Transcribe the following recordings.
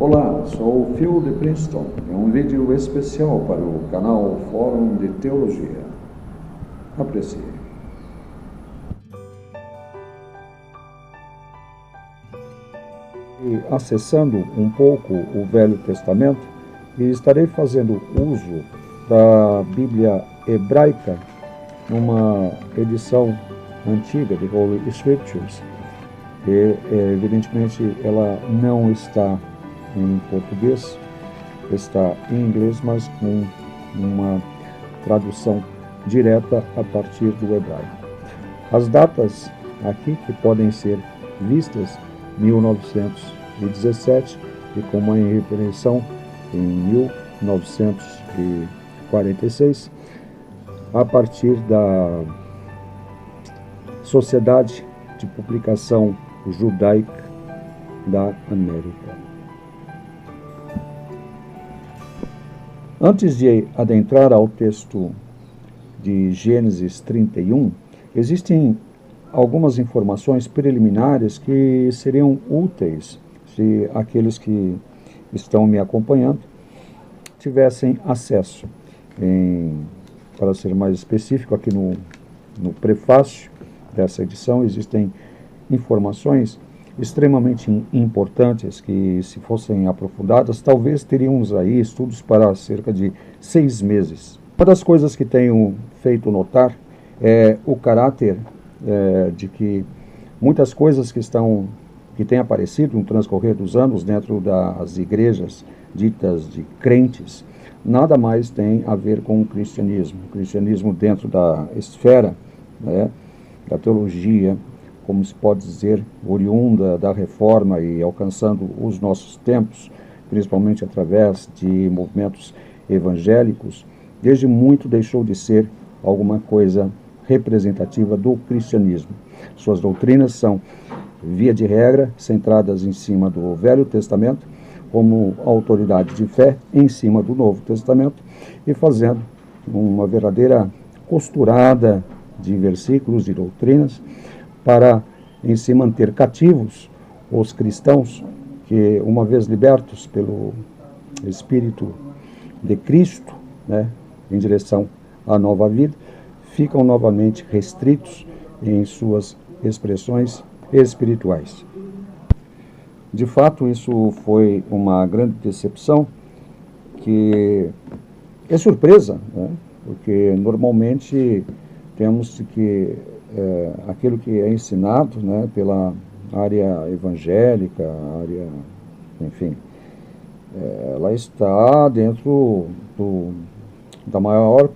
Olá, sou o Phil de Princeton. É um vídeo especial para o canal Fórum de Teologia. Aprecie. E acessando um pouco o Velho Testamento, e estarei fazendo uso da Bíblia hebraica numa edição antiga de Holy Scriptures. E, evidentemente, ela não está em português, está em inglês, mas com uma tradução direta a partir do hebraico. As datas aqui que podem ser vistas, 1917, e com uma repreensão em 1946, a partir da Sociedade de Publicação Judaica da América. Antes de adentrar ao texto de Gênesis 31, existem algumas informações preliminares que seriam úteis se aqueles que estão me acompanhando tivessem acesso. Para ser mais específico, aqui no prefácio dessa edição existem informações extremamente importantes que, se fossem aprofundadas, talvez teríamos aí estudos para cerca de 6 meses. Uma das coisas que tenho feito notar é o caráter de que muitas coisas que têm aparecido no transcorrer dos anos dentro das igrejas ditas de crentes, nada mais tem a ver com o cristianismo. O cristianismo dentro da esfera, da teologia, como se pode dizer, oriunda da reforma e alcançando os nossos tempos, principalmente através de movimentos evangélicos, desde muito deixou de ser alguma coisa representativa do cristianismo. Suas doutrinas são, via de regra, centradas em cima do Velho Testamento, como autoridade de fé em cima do Novo Testamento, e fazendo uma verdadeira costurada de versículos e doutrinas para em si manter cativos os cristãos que, uma vez libertos pelo Espírito de Cristo, em direção à nova vida, ficam novamente restritos em suas expressões espirituais. De fato, isso foi uma grande decepção, que é surpresa, porque normalmente temos que aquilo que é ensinado pela área evangélica, enfim, ela está dentro da maior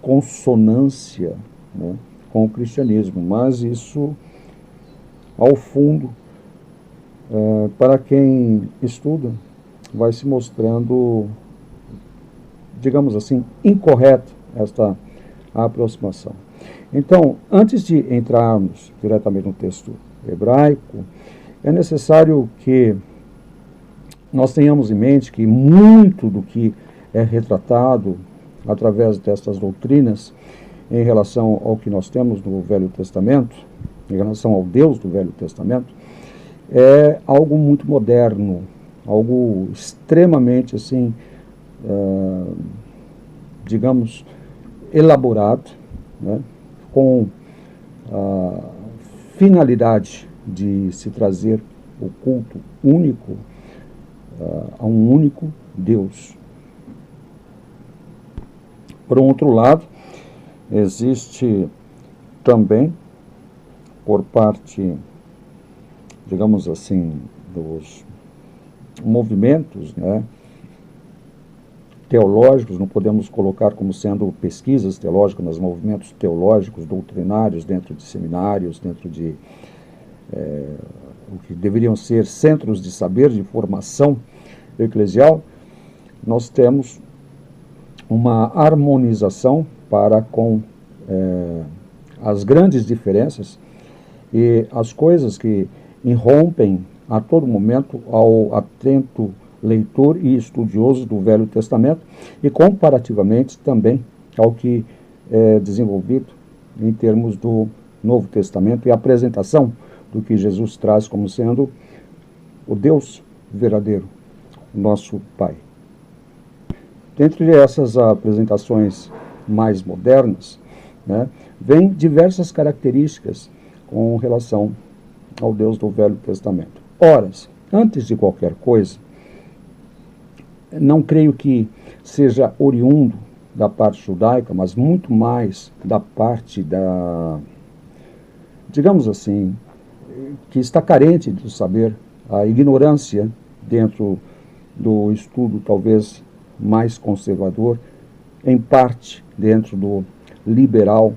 consonância com o cristianismo, mas isso, ao fundo, para quem estuda, vai se mostrando, digamos assim, incorreto esta aproximação. Então, antes de entrarmos diretamente no texto hebraico, é necessário que nós tenhamos em mente que muito do que é retratado através destas doutrinas em relação ao que nós temos no Velho Testamento, em relação ao Deus do Velho Testamento, é algo muito moderno, algo extremamente, assim, digamos, elaborado, com a finalidade de se trazer o culto único a um único Deus. Por um outro lado, existe também, por parte, digamos assim, dos movimentos teológicos, não podemos colocar como sendo pesquisas teológicas, mas movimentos teológicos, doutrinários, dentro de seminários, dentro de o que deveriam ser centros de saber, de formação eclesial, nós temos uma harmonização para com as grandes diferenças e as coisas que irrompem a todo momento ao atento leitor e estudioso do Velho Testamento e comparativamente também ao que é desenvolvido em termos do Novo Testamento e a apresentação do que Jesus traz como sendo o Deus verdadeiro, nosso Pai. Dentre essas apresentações mais modernas, né, vem diversas características com relação ao Deus do Velho Testamento. Ora, antes de qualquer coisa, não creio que seja oriundo da parte judaica, mas muito mais da parte da, digamos assim, que está carente de saber, a ignorância dentro do estudo talvez mais conservador, em parte dentro do liberal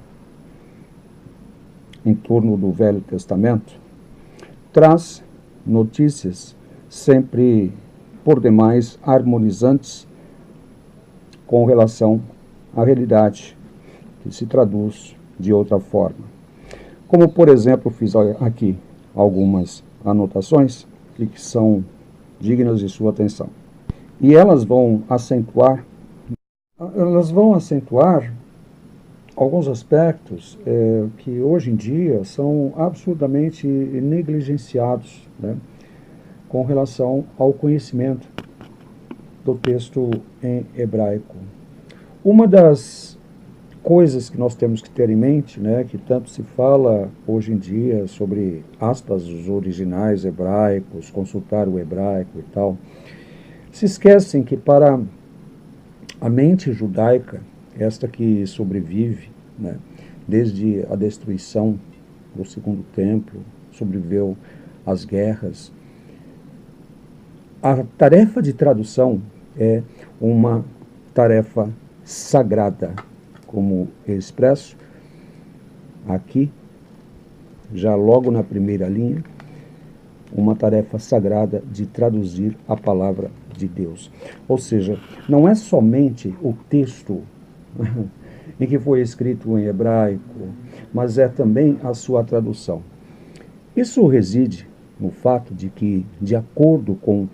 em torno do Velho Testamento, traz notícias sempre por demais harmonizantes com relação à realidade que se traduz de outra forma. Como, por exemplo, fiz aqui algumas anotações que são dignas de sua atenção. E elas vão acentuar alguns aspectos que hoje em dia são absurdamente negligenciados, né, com relação ao conhecimento do texto em hebraico. Uma das coisas que nós temos que ter em mente, né, que tanto se fala hoje em dia sobre, aspas, os originais hebraicos, consultar o hebraico e tal, se esquecem que para a mente judaica, esta que sobrevive, né, desde a destruição do Segundo Templo, sobreviveu às guerras, a tarefa de tradução é uma tarefa sagrada, como expresso aqui, já logo na primeira linha, uma tarefa sagrada de traduzir a palavra de Deus. Ou seja, não é somente o texto em que foi escrito em hebraico, mas é também a sua tradução. Isso reside no fato de que, de acordo com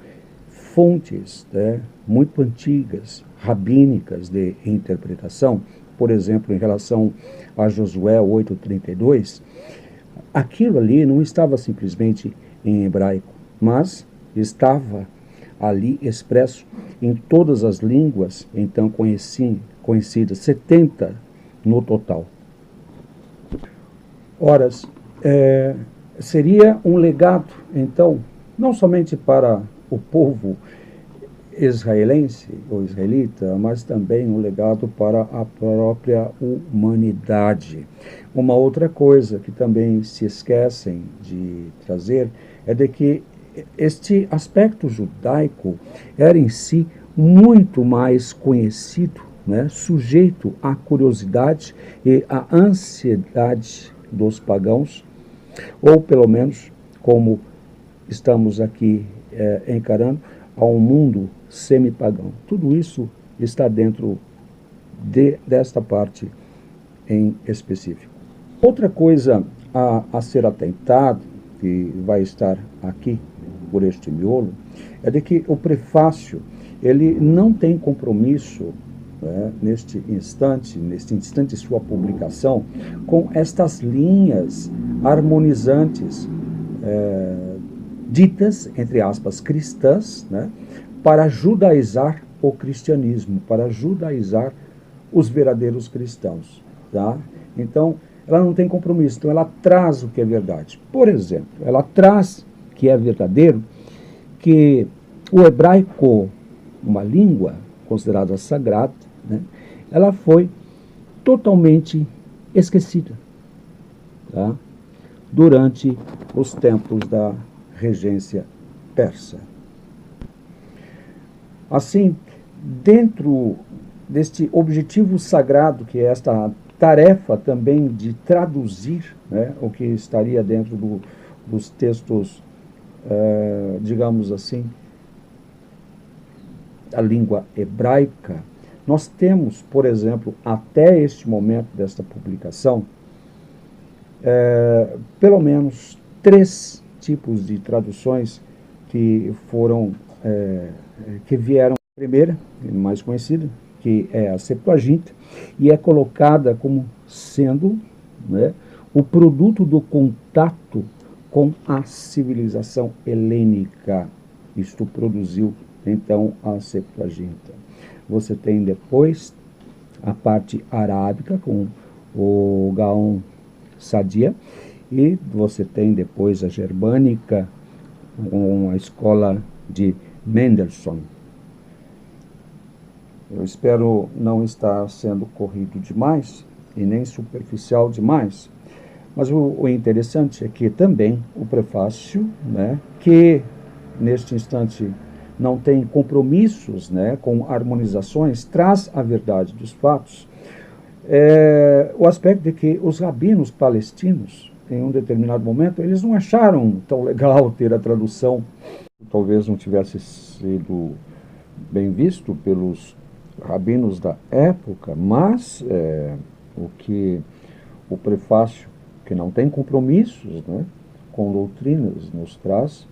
fontes, né, muito antigas, rabínicas de interpretação, por exemplo, em relação a Josué 8:32, aquilo ali não estava simplesmente em hebraico, mas estava ali expresso em todas as línguas então conhecidas, 70 no total. Ora, seria um legado, então, não somente para o povo israelense ou israelita, mas também um legado para a própria humanidade. Uma outra coisa que também se esquecem de trazer é de que este aspecto judaico era em si muito mais conhecido, né, sujeito à curiosidade e à ansiedade dos pagãos, ou pelo menos, como estamos aqui encarando, a um mundo semi-pagão. Tudo isso está dentro desta parte em específico. Outra coisa a ser atentado, que vai estar aqui por este miolo, é de que o prefácio ele não tem compromisso, né, neste instante de sua publicação, com estas linhas harmonizantes ditas, entre aspas, cristãs, né, para judaizar o cristianismo, para judaizar os verdadeiros cristãos. Tá? Então, ela não tem compromisso, então ela traz o que é verdade. Por exemplo, ela traz que é verdadeiro, que o hebraico, uma língua considerada sagrada, né, ela foi totalmente esquecida, tá, durante os tempos da regência persa. Assim, dentro deste objetivo sagrado, que é esta tarefa também de traduzir, né, o que estaria dentro dos textos, digamos assim, da língua hebraica, nós temos, por exemplo, até este momento desta publicação, pelo menos 3 tipos de traduções que foram, que vieram. A primeira, mais conhecida, que é a Septuaginta, e é colocada como sendo, né, o produto do contato com a civilização helênica, isto produziu então a Septuaginta. Você tem depois a parte arábica com o Gaon Sadia, e você tem depois a germânica com a escola de Mendelssohn. Eu espero não estar sendo corrido demais e nem superficial demais, mas o interessante é que também o prefácio, né, que neste instante não tem compromissos, né, com harmonizações, traz a verdade dos fatos. O aspecto de que os rabinos palestinos, em um determinado momento, eles não acharam tão legal ter a tradução, talvez não tivesse sido bem visto pelos rabinos da época, mas o que o prefácio, que não tem compromissos, né, com doutrinas, nos traz,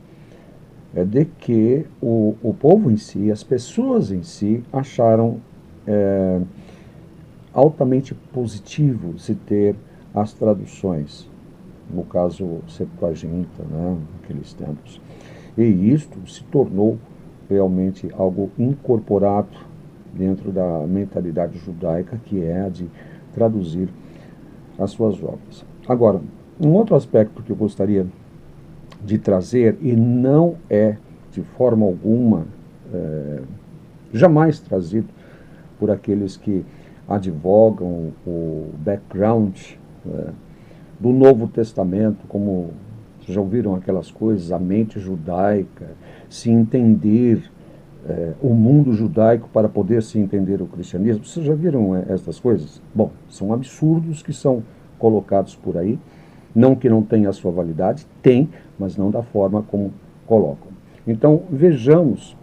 é de que o povo em si, as pessoas em si, acharam altamente positivo se ter as traduções, no caso Septuaginta, né, naqueles tempos. E isto se tornou realmente algo incorporado dentro da mentalidade judaica, que é a de traduzir as suas obras. Agora, um outro aspecto que eu gostaria de trazer, e não é de forma alguma jamais trazido por aqueles que advogam o background do Novo Testamento, como já ouviram aquelas coisas, a mente judaica, se entender o mundo judaico para poder se entender o cristianismo. Vocês já viram essas coisas? Bom, são absurdos que são colocados por aí, não que não tenha a sua validade, tem, mas não da forma como colocam. Então, vejamos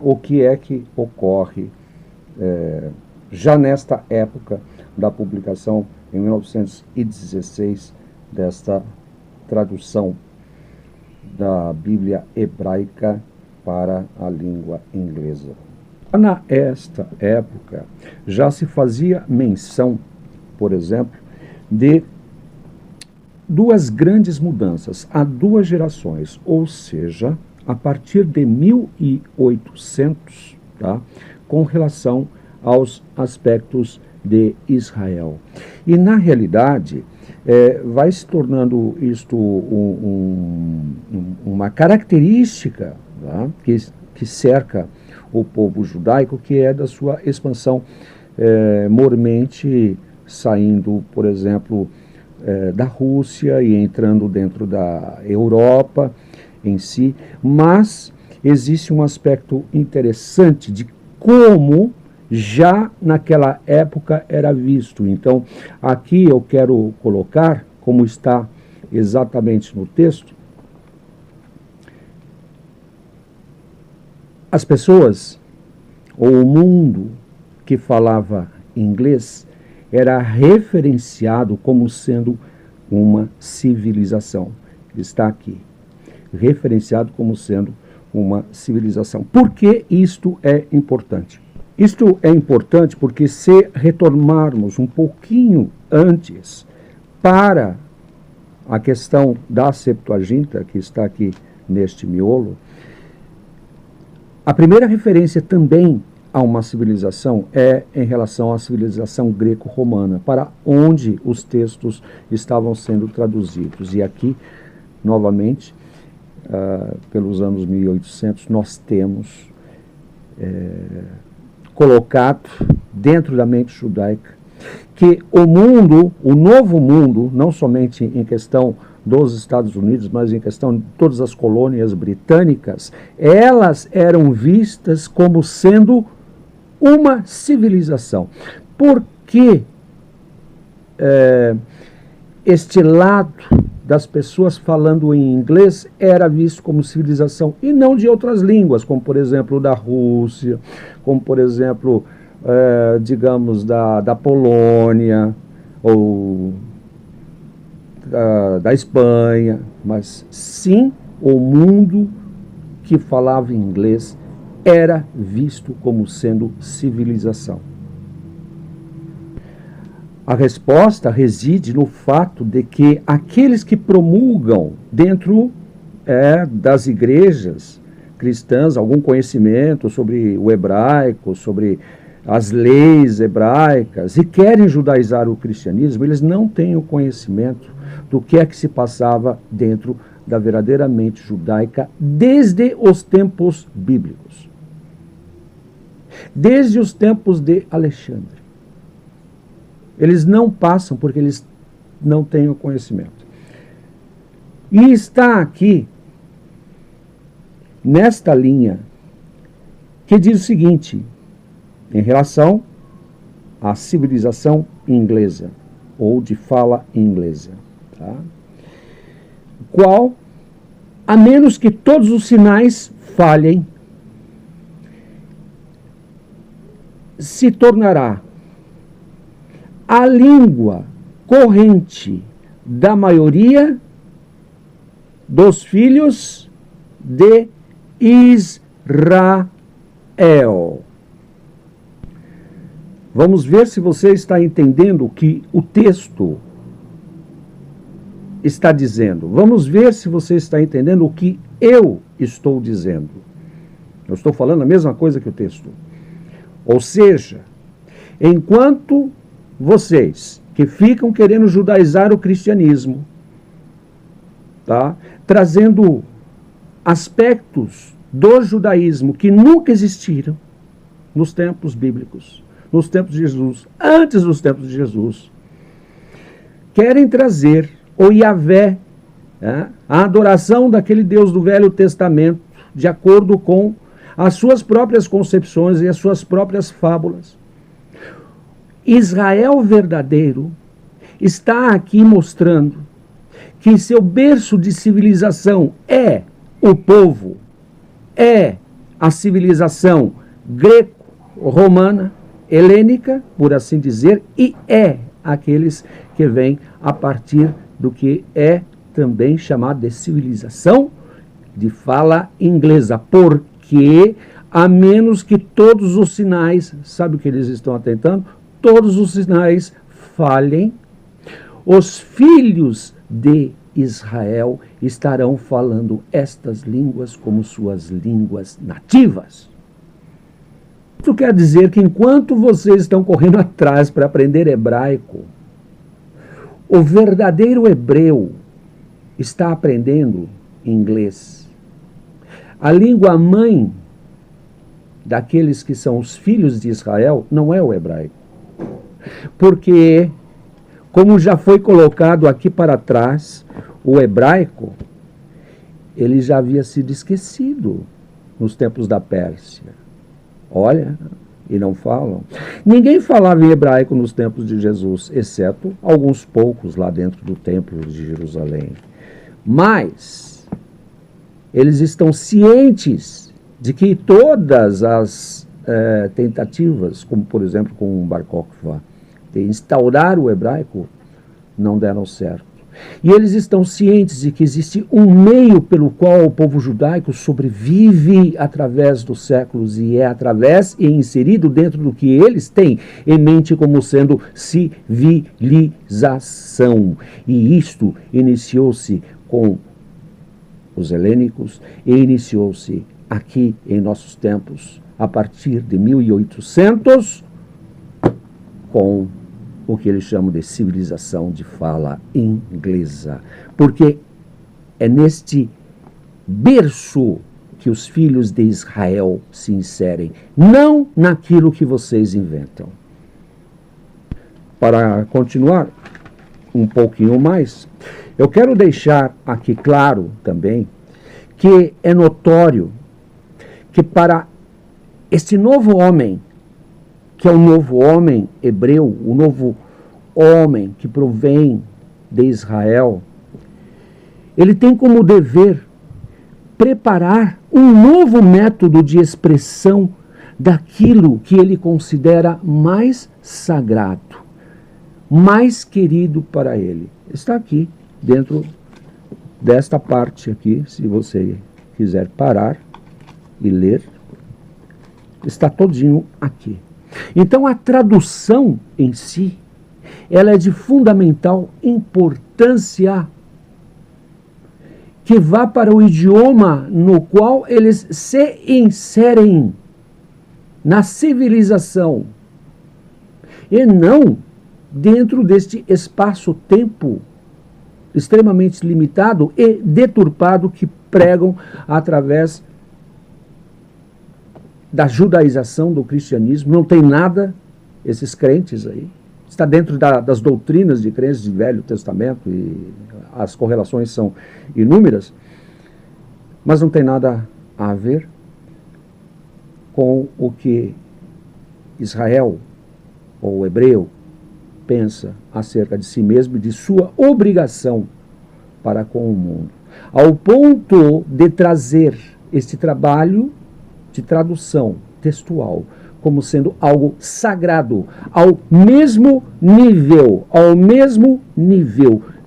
o que é que ocorre já nesta época da publicação, em 1916, desta tradução da Bíblia hebraica para a língua inglesa. Nesta época, já se fazia menção, por exemplo, de duas grandes mudanças há duas gerações, ou seja, a partir de 1800, tá, com relação aos aspectos de Israel. E, na realidade, vai se tornando isto uma característica, tá, que cerca o povo judaico, que é da sua expansão mormente saindo, por exemplo, da Rússia e entrando dentro da Europa em si, mas existe um aspecto interessante de como já naquela época era visto. Então, aqui eu quero colocar, como está exatamente no texto, as pessoas, ou o mundo que falava inglês, era referenciado como sendo uma civilização. Está aqui, referenciado como sendo uma civilização. Por que isto é importante? Isto é importante porque, se retornarmos um pouquinho antes para a questão da Septuaginta, que está aqui neste miolo, a primeira referência também a uma civilização é em relação à civilização greco-romana, para onde os textos estavam sendo traduzidos. E aqui, novamente, pelos anos 1800, nós temos colocado dentro da mente judaica que o mundo, o novo mundo, não somente em questão dos Estados Unidos, mas em questão de todas as colônias britânicas, elas eram vistas como sendo uma civilização. Por que este lado das pessoas falando em inglês era visto como civilização e não de outras línguas, como por exemplo da Rússia, como por exemplo, digamos, da Polônia ou da Espanha, mas sim o mundo que falava inglês era visto como sendo civilização. A resposta reside no fato de que aqueles que promulgam dentro das igrejas cristãs, algum conhecimento sobre o hebraico, sobre as leis hebraicas, e querem judaizar o cristianismo, eles não têm o conhecimento do que é que se passava dentro da verdadeiramente judaica desde os tempos bíblicos. Desde os tempos de Alexandre. Eles não passam porque eles não têm o conhecimento. E está aqui, nesta linha, que diz o seguinte, em relação à civilização inglesa, ou de fala inglesa, tá? Qual, a menos que todos os sinais falhem, se tornará a língua corrente da maioria dos filhos de Israel. Vamos ver se você está entendendo o que o texto está dizendo. Vamos ver se você está entendendo o que eu estou dizendo. Eu estou falando a mesma coisa que o texto. Ou seja, enquanto vocês que ficam querendo judaizar o cristianismo, tá, trazendo aspectos do judaísmo que nunca existiram nos tempos bíblicos, nos tempos de Jesus, antes dos tempos de Jesus, querem trazer o Yahvé, a adoração daquele Deus do Velho Testamento, de acordo com as suas próprias concepções e as suas próprias fábulas. Israel verdadeiro está aqui mostrando que seu berço de civilização é o povo, é a civilização greco-romana, helênica, por assim dizer, e é aqueles que vêm a partir do que é também chamado de civilização de fala inglesa, porque a menos que todos os sinais, sabe o que eles estão atentando? Todos os sinais falhem, os filhos de Israel estarão falando estas línguas como suas línguas nativas. Isso quer dizer que enquanto vocês estão correndo atrás para aprender hebraico, o verdadeiro hebreu está aprendendo inglês. A língua mãe daqueles que são os filhos de Israel não é o hebraico. Porque, como já foi colocado aqui para trás, o hebraico, ele já havia sido esquecido nos tempos da Pérsia. Olha, e não falam. Ninguém falava em hebraico nos tempos de Jesus, exceto alguns poucos lá dentro do templo de Jerusalém. Mas eles estão cientes de que todas as tentativas, como por exemplo com Bar Kokhba, de instaurar o hebraico, não deram certo. E eles estão cientes de que existe um meio pelo qual o povo judaico sobrevive através dos séculos e é através e inserido dentro do que eles têm em mente como sendo civilização. E isto iniciou-se com os helênicos e iniciou-se aqui em nossos tempos, a partir de 1800, com o que eles chamam de civilização de fala inglesa. Porque é neste berço que os filhos de Israel se inserem, não naquilo que vocês inventam. Para continuar um pouquinho mais, eu quero deixar aqui claro também que é notório que para este novo homem, que é o novo homem hebreu, o novo homem que provém de Israel, ele tem como dever preparar um novo método de expressão daquilo que ele considera mais sagrado, mais querido para ele. Está aqui, dentro desta parte aqui, se você quiser parar e ler, está todinho aqui. Então a tradução em si, ela é de fundamental importância, que vá para o idioma no qual eles se inserem na civilização, e não dentro deste espaço-tempo extremamente limitado e deturpado que pregam através da judaização do cristianismo. Não tem nada, esses crentes aí, está dentro das doutrinas de crentes do Velho Testamento, e as correlações são inúmeras, mas não tem nada a ver com o que Israel, ou o hebreu, pensa acerca de si mesmo e de sua obrigação para com o mundo, ao ponto de trazer este trabalho de tradução textual como sendo algo sagrado, ao mesmo nível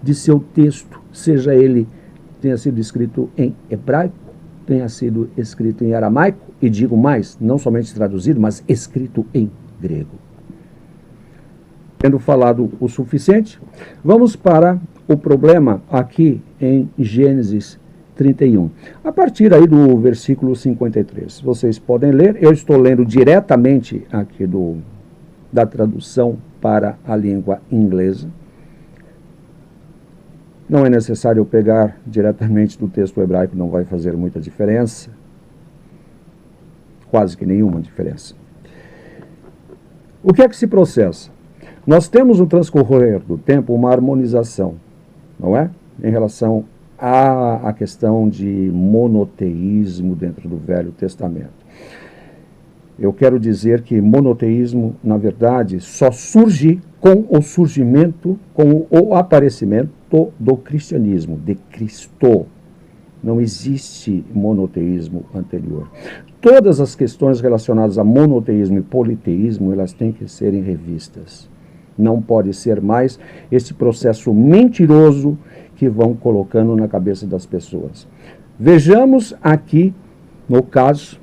de seu texto, seja ele tenha sido escrito em hebraico, tenha sido escrito em aramaico, e digo mais, não somente traduzido, mas escrito em grego. Tendo falado o suficiente, vamos para o problema aqui em Gênesis 31. A partir aí do versículo 53. Vocês podem ler, eu estou lendo diretamente aqui da tradução para a língua inglesa. Não é necessário eu pegar diretamente do texto hebraico, não vai fazer muita diferença. Quase que nenhuma diferença. O que é que se processa? Nós temos no transcorrer do tempo uma harmonização, não é? Em relação à questão de monoteísmo dentro do Velho Testamento. Eu quero dizer que monoteísmo, na verdade, só surge com o surgimento, com o aparecimento do cristianismo, de Cristo. Não existe monoteísmo anterior. Todas as questões relacionadas a monoteísmo e politeísmo, elas têm que serem revistas. Não pode ser mais esse processo mentiroso que vão colocando na cabeça das pessoas. Vejamos aqui, no caso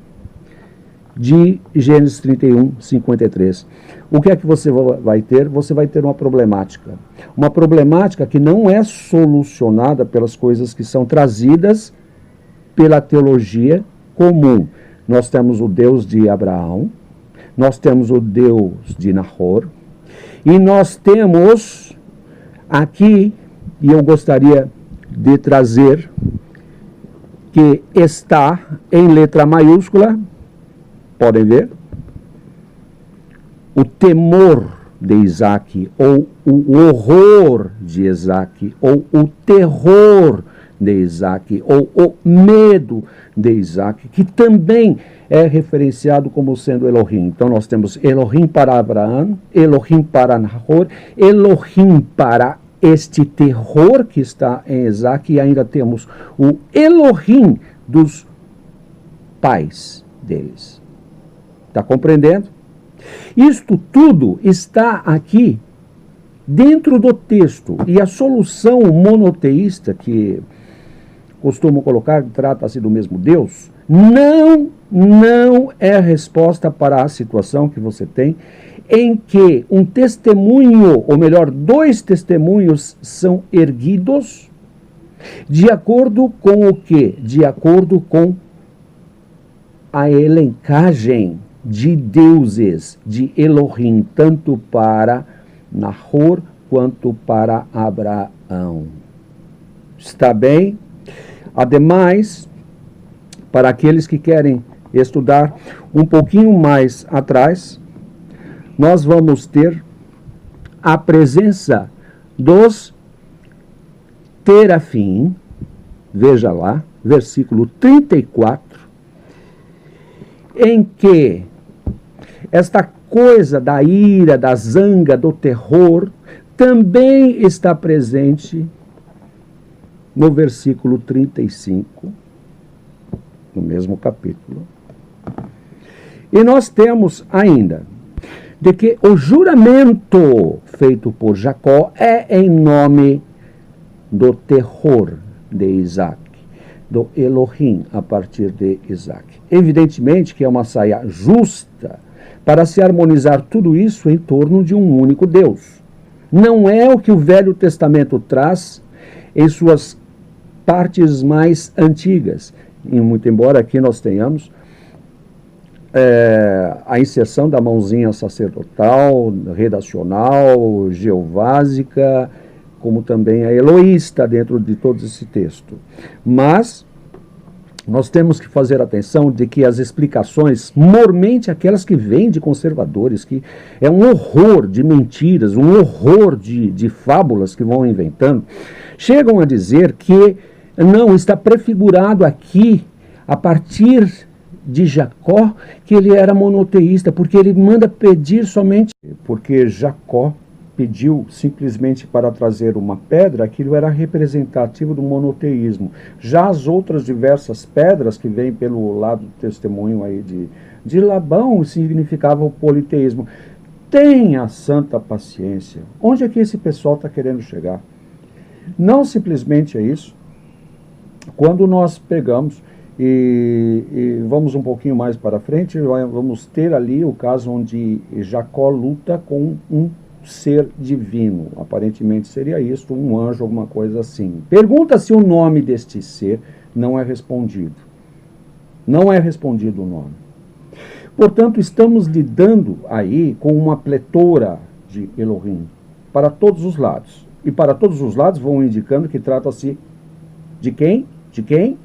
de Gênesis 31, 53. O que é que você vai ter? Você vai ter uma problemática. Uma problemática que não é solucionada pelas coisas que são trazidas pela teologia comum. Nós temos o Deus de Abraão, nós temos o Deus de Nahor, e nós temos aqui, e eu gostaria de trazer, que está em letra maiúscula, podem ver, o temor de Isaac, ou o horror de Isaac, ou o terror de Isaac, ou o medo de Isaac, que também é referenciado como sendo Elohim. Então nós temos Elohim para Abraão, Elohim para Nahor, Elohim para este terror que está em Isaac, e ainda temos o Elohim dos pais deles. Está compreendendo? Isto tudo está aqui dentro do texto, e a solução monoteísta que costumo colocar, trata-se do mesmo Deus, não é a resposta para a situação que você tem, em que um testemunho, ou melhor, dois testemunhos são erguidos, de acordo com o quê? De acordo com a elencagem de deuses, de Elohim, tanto para Nahor quanto para Abraão. Está bem? Ademais, para aqueles que querem estudar um pouquinho mais atrás, nós vamos ter a presença dos terafim, veja lá, versículo 34, em que esta coisa da ira, da zanga, do terror, também está presente no versículo 35, no mesmo capítulo. E nós temos ainda de que o juramento feito por Jacó é em nome do terror de Isaac, do Elohim a partir de Isaac. Evidentemente que é uma saia justa para se harmonizar tudo isso em torno de um único Deus. Não é o que o Velho Testamento traz em suas partes mais antigas. E muito embora aqui nós tenhamos a inserção da mãozinha sacerdotal, redacional, geovásica, como também a eloísta dentro de todo esse texto. Mas nós temos que fazer atenção de que as explicações, mormente aquelas que vêm de conservadores, que é um horror de mentiras, um horror de fábulas que vão inventando, chegam a dizer que não, está prefigurado aqui, a partir de Jacó, que ele era monoteísta, porque ele manda pedir somente, porque Jacó pediu simplesmente para trazer uma pedra, aquilo era representativo do monoteísmo. Já as outras diversas pedras que vêm pelo lado do testemunho aí de Labão significavam o politeísmo. Tenha santa paciência. Onde é que esse pessoal está querendo chegar? Não simplesmente é isso. Quando nós pegamos e vamos um pouquinho mais para frente, vamos ter ali o caso onde Jacó luta com um ser divino, aparentemente seria isso, um anjo, alguma coisa assim. Pergunta-se o nome deste ser, não é respondido. Não é respondido o nome. Portanto, estamos lidando aí com uma pletora de Elohim, para todos os lados. E para todos os lados vão indicando que trata-se de quem? De quem?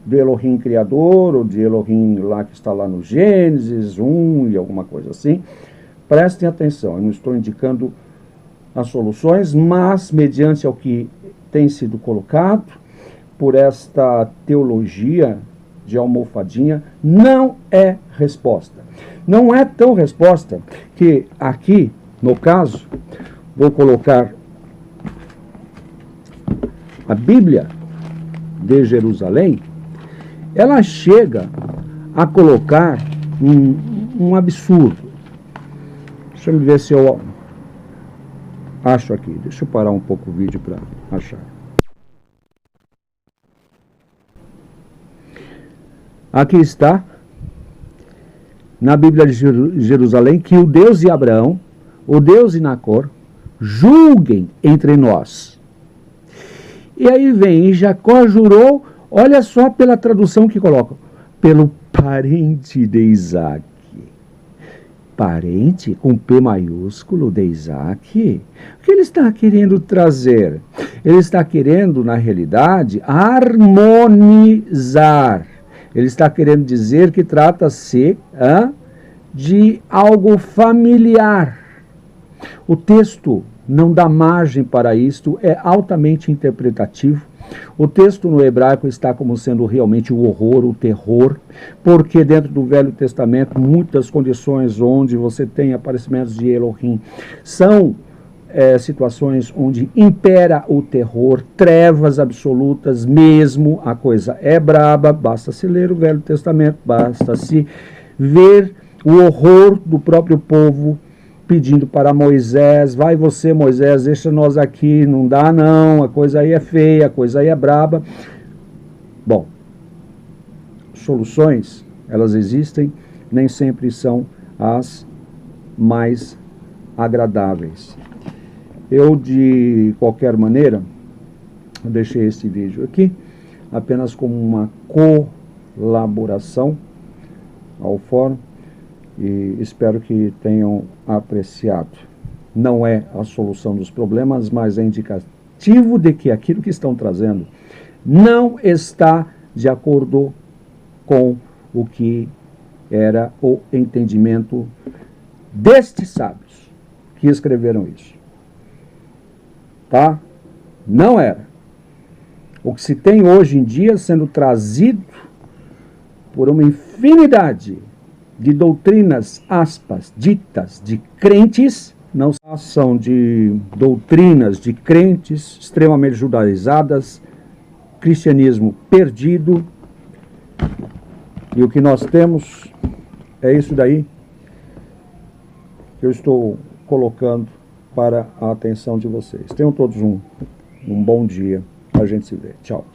Do Elohim Criador, ou de Elohim lá que está lá no Gênesis 1 e alguma coisa assim. Prestem atenção, eu não estou indicando as soluções, mas mediante ao que tem sido colocado por esta teologia de almofadinha, não é resposta. Não é tão resposta que aqui, no caso, vou colocar a Bíblia de Jerusalém, ela chega a colocar um absurdo. Deixa eu ver se eu acho aqui. Deixa eu parar um pouco o vídeo para achar. Aqui está, na Bíblia de Jerusalém, que o Deus de Abraão, o Deus de Nacor, julguem entre nós. E aí vem, e Jacó jurou, olha só pela tradução que colocam, pelo parente de Isaac. Parente com P maiúsculo de Isaac? O que ele está querendo trazer? Ele está querendo, na realidade, harmonizar. Ele está querendo dizer que trata-se de algo familiar. O texto não dá margem para isto, é altamente interpretativo. O texto no hebraico está como sendo realmente o horror, o terror, porque dentro do Velho Testamento, muitas condições onde você tem aparecimentos de Elohim são situações onde impera o terror, trevas absolutas mesmo, a coisa é braba, basta-se ler o Velho Testamento, basta-se ver o horror do próprio povo pedindo para Moisés, vai você Moisés, deixa nós aqui, não dá não, a coisa aí é feia, a coisa aí é braba. Bom, soluções, elas existem, nem sempre são as mais agradáveis. Eu, de qualquer maneira, deixei esse vídeo aqui, apenas como uma colaboração ao fórum, e espero que tenham apreciado. Não é a solução dos problemas, mas é indicativo de que aquilo que estão trazendo não está de acordo com o que era o entendimento destes sábios que escreveram isso. Tá? Não era. O que se tem hoje em dia sendo trazido por uma infinidade de doutrinas, aspas, ditas de crentes, não são de doutrinas de crentes extremamente judaizadas, cristianismo perdido, e o que nós temos é isso daí que eu estou colocando para a atenção de vocês. Tenham todos um bom dia, a gente se vê. Tchau.